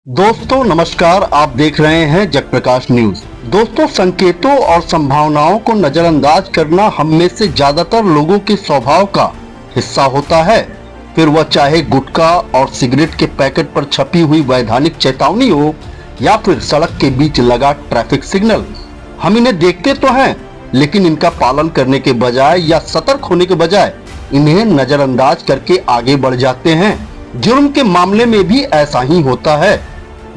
दोस्तों नमस्कार, आप देख रहे हैं जगप्रकाश न्यूज। दोस्तों, संकेतों और संभावनाओं को नजरअंदाज करना हम में से ज्यादातर लोगों के स्वभाव का हिस्सा होता है। फिर वह चाहे गुटखा और सिगरेट के पैकेट पर छपी हुई वैधानिक चेतावनी हो या फिर सड़क के बीच लगा ट्रैफिक सिग्नल। हम इन्हें देखते तो हैं, लेकिन इनका पालन करने के बजाय या सतर्क होने के बजाय इन्हें नजरअंदाज करके आगे बढ़ जाते हैं। जुर्म के मामले में भी ऐसा ही होता है।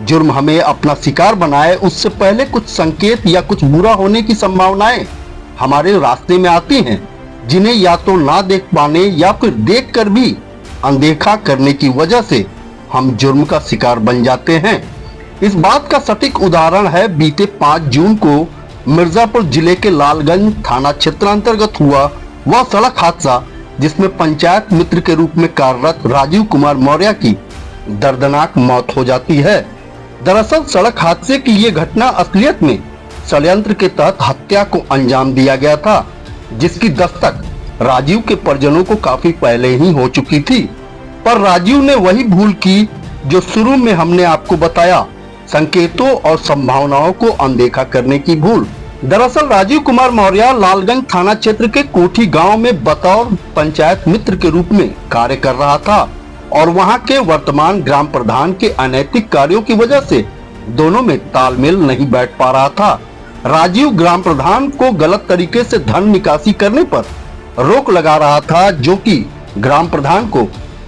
जुर्म हमें अपना शिकार बनाए उससे पहले कुछ संकेत या कुछ बुरा होने की संभावनाएं हमारे रास्ते में आती हैं, जिन्हें या तो ना देख पाने या फिर देखकर भी अनदेखा करने की वजह से हम जुर्म का शिकार बन जाते हैं। इस बात का सटीक उदाहरण है बीते 5 जून को मिर्जापुर जिले के लालगंज थाना क्षेत्र अंतर्गत हुआ वह सड़क हादसा, जिसमें पंचायत मित्र के रूप में कार्यरत राजीव कुमार मौर्य की दर्दनाक मौत हो जाती है। दरअसल सड़क हादसे की ये घटना असलियत में षड्यंत्र के तहत हत्या को अंजाम दिया गया था, जिसकी दस्तक राजीव के परिजनों को काफी पहले ही हो चुकी थी। पर राजीव ने वही भूल की जो शुरू में हमने आपको बताया, संकेतों और संभावनाओं को अनदेखा करने की भूल। दरअसल राजीव कुमार मौर्य लालगंज थाना क्षेत्र के कोठी गांव में बतौर पंचायत मित्र के रूप में कार्य कर रहा था और वहां के वर्तमान ग्राम प्रधान के अनैतिक कार्यों की वजह से दोनों में तालमेल नहीं बैठ पा रहा था। राजीव ग्राम प्रधान को गलत तरीके से धन निकासी करने पर रोक लगा रहा था, जो कि ग्राम प्रधान को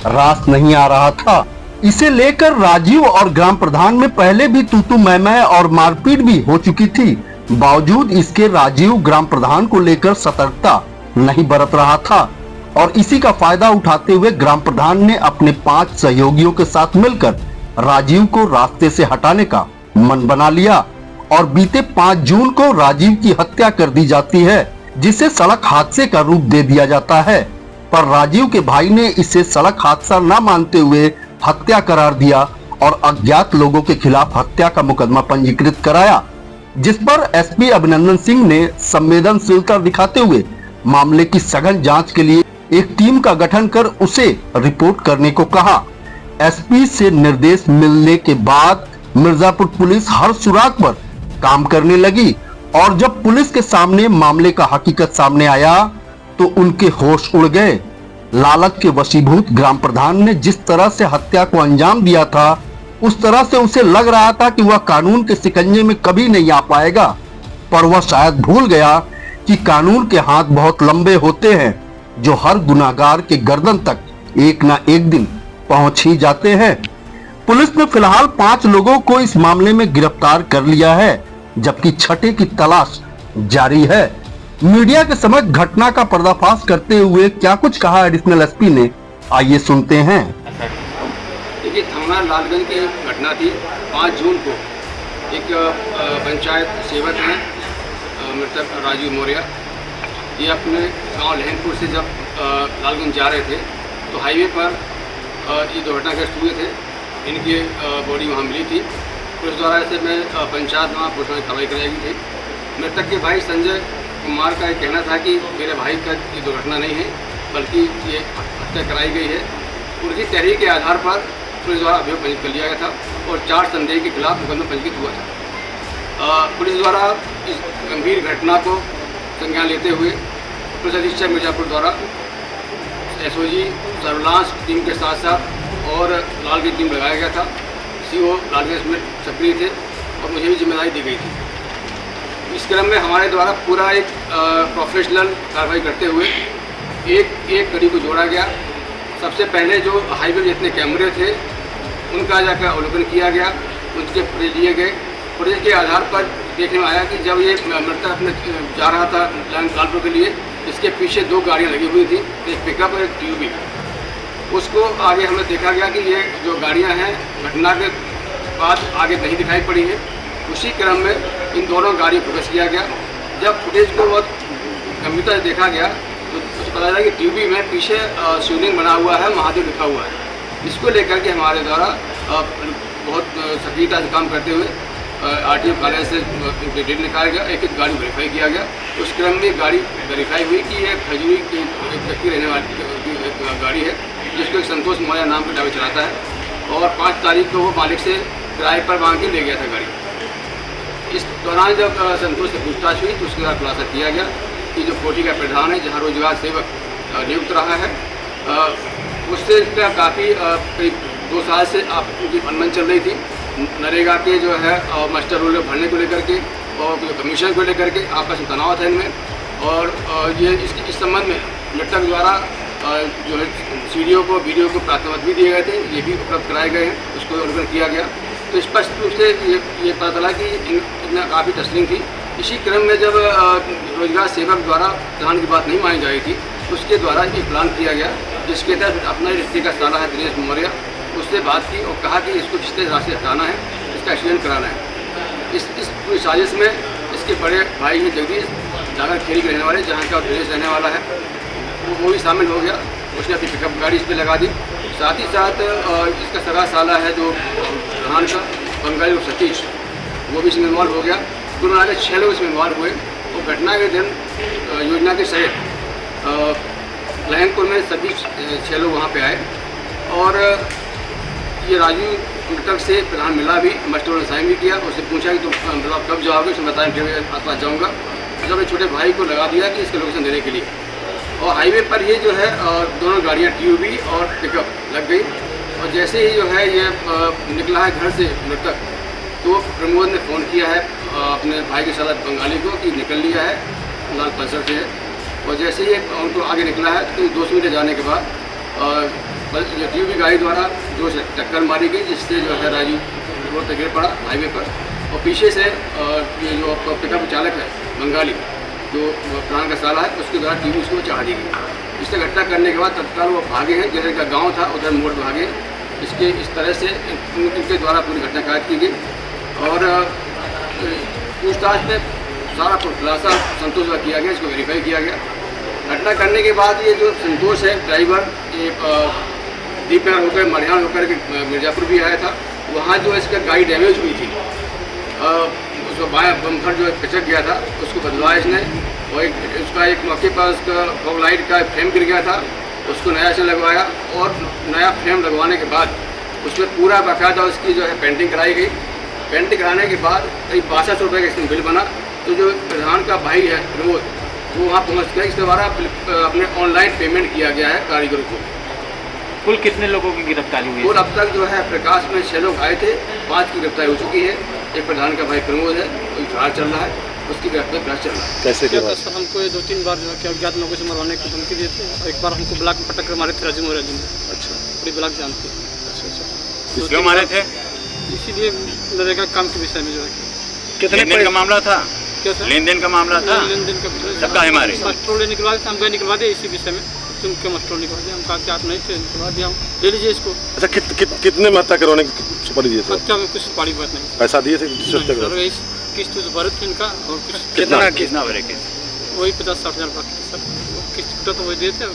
रास नहीं आ रहा था। इसे लेकर राजीव और ग्राम प्रधान में पहले भी तू मैं और मारपीट भी हो चुकी थी। बावजूद इसके राजीव ग्राम प्रधान को लेकर सतर्कता नहीं बरत रहा था और इसी का फायदा उठाते हुए ग्राम प्रधान ने अपने 5 सहयोगियों के साथ मिलकर राजीव को रास्ते से हटाने का मन बना लिया और बीते 5 जून को राजीव की हत्या कर दी जाती है, जिसे सड़क हादसे का रूप दे दिया जाता है। पर राजीव के भाई ने इसे सड़क हादसा न मानते हुए हत्या करार दिया और अज्ञात लोगों के खिलाफ हत्या का मुकदमा पंजीकृत कराया, जिस पर एसपी अभिनंदन सिंह ने संवेदनशीलता दिखाते हुए मामले की सघन जांच के लिए एक टीम का गठन कर उसे रिपोर्ट करने को कहा। एसपी से निर्देश मिलने के बाद मिर्जापुर पुलिस हर सुराग पर काम करने लगी और जब पुलिस के सामने मामले का हकीकत सामने आया तो उनके होश उड़ गए। लालच के वशीभूत ग्राम प्रधान ने जिस तरह से हत्या को अंजाम दिया था, उस तरह से उसे लग रहा था कि वह कानून के शिकंजे में कभी नहीं आ पाएगा, पर वह शायद भूल गया कि कानून के हाथ बहुत लंबे होते हैं, जो हर गुनाहगार के गर्दन तक एक ना एक दिन पहुंच ही जाते हैं। पुलिस ने फिलहाल 5 लोगों को इस मामले में गिरफ्तार कर लिया है, जबकि छठे की तलाश जारी है। मीडिया के समक्ष घटना का पर्दाफाश करते हुए क्या कुछ कहा एडिशनल एसपी ने, आइए सुनते हैं। देखिए, थाना लालगंज की घटना थी 5 जून को। एक पंचायत सेवक हैं मृतक राजीव मौर्य, ये अपने गांव लहनपुर से जब लालगंज जा रहे थे तो हाईवे पर ये दुर्घटनाग्रस्त हुए थे। इनकी बॉडी वहाँ मिली थी। पुलिस द्वारा ऐसे में पंचायत वहाँ पुलिस में कार्रवाई कराई गई थी। मृतक के भाई संजय कुमार का ये कहना था कि मेरे भाई का ये दुर्घटना नहीं है, बल्कि ये हत्या कराई गई है। उनकी तहरीर के आधार पर पुलिस द्वारा अभियोग पंजीकृत कर लिया गया था और 4 संदेह के खिलाफ मुकदमा पंजीकृत हुआ था। पुलिस द्वारा इस गंभीर घटना को संज्ञान लेते हुए पुलिस अधीक्षक मिर्जापुर द्वारा एसओजी सर्विलांस टीम के साथ साथ और लालगंज टीम लगाया गया था। सीओ लालगंज में सक्रिय थे और मुझे भी जिम्मेदारी दी गई थी। इस क्रम में हमारे द्वारा पूरा एक प्रोफेशनल कार्रवाई करते हुए एक कड़ी को जोड़ा गया। सबसे पहले जो हाईवे जितने कैमरे थे उनका जाकर अवलोकन किया गया, उनके फुटेज लिए गए। फुटेज के आधार पर देखने में आया कि जब ये मृतक अपने जा रहा था लालपुर के लिए, इसके पीछे 2 गाड़ियाँ लगी हुई थी, एक पिकअप और एक टीयूवी। उसको आगे हमें देखा गया कि ये जो गाड़ियाँ हैं घटना के बाद आगे नहीं दिखाई पड़ी है। उसी क्रम में इन दोनों गाड़ियों को फोकस किया गया। जब फुटेज को बहुत गंभीरता से देखा गया तो पता चला कि टीयूवी में पीछे शिवलिंग बना हुआ है, महादेव लिखा हुआ है। इसको लेकर के हमारे द्वारा बहुत सक्रियता से काम करते हुए आरटीओ कार्यालय से डिटेल निकाला गया, एक गाड़ी वेरीफाई किया गया। उस क्रम में गाड़ी वेरीफाई हुई कि ये खजूरी की एक व्यक्ति रहने वाली एक गाड़ी है, जिसको एक संतोष मौर्य नाम का ड्राइवर चलाता है और 5 तारीख को वो मालिक से किराए पर मांग के ले गया था गाड़ी। इस दौरान जब संतोष से पूछताछ हुई तो उसके बाद खुलासा किया गया कि जो कोठी का प्रधान है, जहाँ रोजगार सेवक नियुक्त रहा है, उससे काफ़ी करीब 2 साल से उनकी अनबन चल रही थी। नरेगा के जो है मास्टर रोल भरने को लेकर के और कमीशन को लेकर के आपस में तनाव था इनमें। और ये इस संबंध में मृतक द्वारा जो है सीडीओ को वीडियो को प्राथमिकता भी दिए गए थे, ये भी उपलब्ध कराए गए हैं, उसको अवगत किया गया। तो स्पष्ट रूप से ये पता चला कि इनमें काफ़ी टस्लिंग थी। इसी क्रम में जब रोजगार सेवक द्वारा प्रधान की बात नहीं मानी जा रही थी, उसके द्वारा ये प्लान किया गया, जिसके तहत अपना रिश्ते का साला है दिनेश मौर्य, उससे बात की और कहा कि इसको रिश्ते राशि हटाना है, इसका एक्सीडेंट कराना है। इस पूरी साजिश में इसके बड़े भाई हैं जगदीश, जागर खेड़ी के रहने वाले, जहाँ का दिनेश रहने वाला है, वो भी शामिल हो गया। उसने अपनी पिकअप गाड़ी इस पर लगा दी। साथ ही साथ इसका सगा साला है जो प्रधान का बंगाली सतीश, वो भी इसमें इन्वॉल्व हो गया। कुल मिला के 6 लोग इसमें इन्वॉल्व हुए। और घटना के दिन योजना के सहित लहंगपुर में सभी 6 लोग वहाँ पे आए और ये राजू मृतक से प्रधान मिला भी, मास्टर ने साइन भी किया। उससे पूछा कि तुम मतलब कब जाओगे, उसने बताया कि आसपास जाऊँगा। जब मैं छोटे भाई को लगा दिया कि इसके लोकेशन देने के लिए, और हाईवे पर ये जो है दोनों गाड़ियाँ टीयूवी और पिकअप लग गई। और जैसे ही जो है ये निकला है घर से मृतक, तो प्रमोद ने फ़ोन किया है अपने भाई के साथ बंगाली को कि निकल लिया है, लाल पल्सर से है। और जैसे ही उनको आगे निकला है तो 200 मीटर जाने के बाद जो टीयूवी गाड़ी द्वारा जोर से टक्कर मारी गई, जिससे जो है राजू रोड पर गिर पड़ा हाईवे पर। और पीछे से ये जो पिकअप चालक है बंगाली, जो प्राण का साला है, उसके द्वारा टीवी उसको चढ़ा दी गई। इससे घटना करने के बाद तत्काल वो भागे हैं, जैसे का गांव था उधर मोड़ भागे। इस तरह से इनके द्वारा पूरी घटना कायद की गई। और पूछताछ में सारा खुलासा संतोष का किया गया, इसको वेरीफाई किया गया। घटना करने के बाद ये जो संतोष है ड्राइवर, ये दीपनगर होकर मरियान होकर के मिर्ज़ापुर भी आया था। वहाँ जो इसका गाड़ी डैमेज हुई थी, उसका बायां बम्पर जो कचक गया था, उसको बदलवाया इसने। और उसका एक मौके पर उसका फॉग लाइट का फ्रेम गिर गया था, उसको नया से लगवाया। और नया फ्रेम लगवाने के बाद उसमें पूरा बाकायदा उसकी जो है पेंटिंग कराई गई। पेंटिंग कराने के बाद करीब 62 रुपये का इसमें बिल बना। तो जो प्रधान का भाई है प्रमोद, वो वहाँ पहुँच गया। इसके द्वारा अपने ऑनलाइन पेमेंट किया गया है कारीगरों को। कुल कितने लोगों की गिरफ्तारी हुई है? और अब तक जो है प्रकाश में 6 लोग आए थे, 5 की गिरफ्तारी हो चुकी है। एक प्रधान का भाई प्रमोद है, वही फरार चल रहा है, उसकी गिरफ्तारी प्रयास चल रहा है। कैसे के बाद? सर हमको ये 2-3 बार जो है कि अज्ञात लोगों से मरवाने की धमकी देते हैं। और एक बार हमको ब्लॉक में पटक कर मारे थे राजू मौर्य जी ने। अच्छा पूरी ब्लॉक जानते हैं। अच्छा क्यों मारे थे? इसीलिए नरेगा काम के विषय में जो है कितने लेन देन का मामला था? क्या सर लेन देन का मामला था? लेन देन का सबका है हमारे मस्ट्रोल निकलवा देते, हम गए निकलवा दे इसी विषय में। तुम क्या मस्ट्रोल निकलवा दिया, हम कहा कि आप नहीं थे, निकलवा दिया हूँ, ले लीजिए इसको। अच्छा कितने में हत्या करवाने की सुपारी दिए थे? हत्या में कुछ बड़ी बात नहीं पैसा दिए थे? सर किस्त तो भरत थे इनका। और कुछ कितना भरे? वही 50-60 हज़ार बाकी सर, किस्त तो वही देते हैं।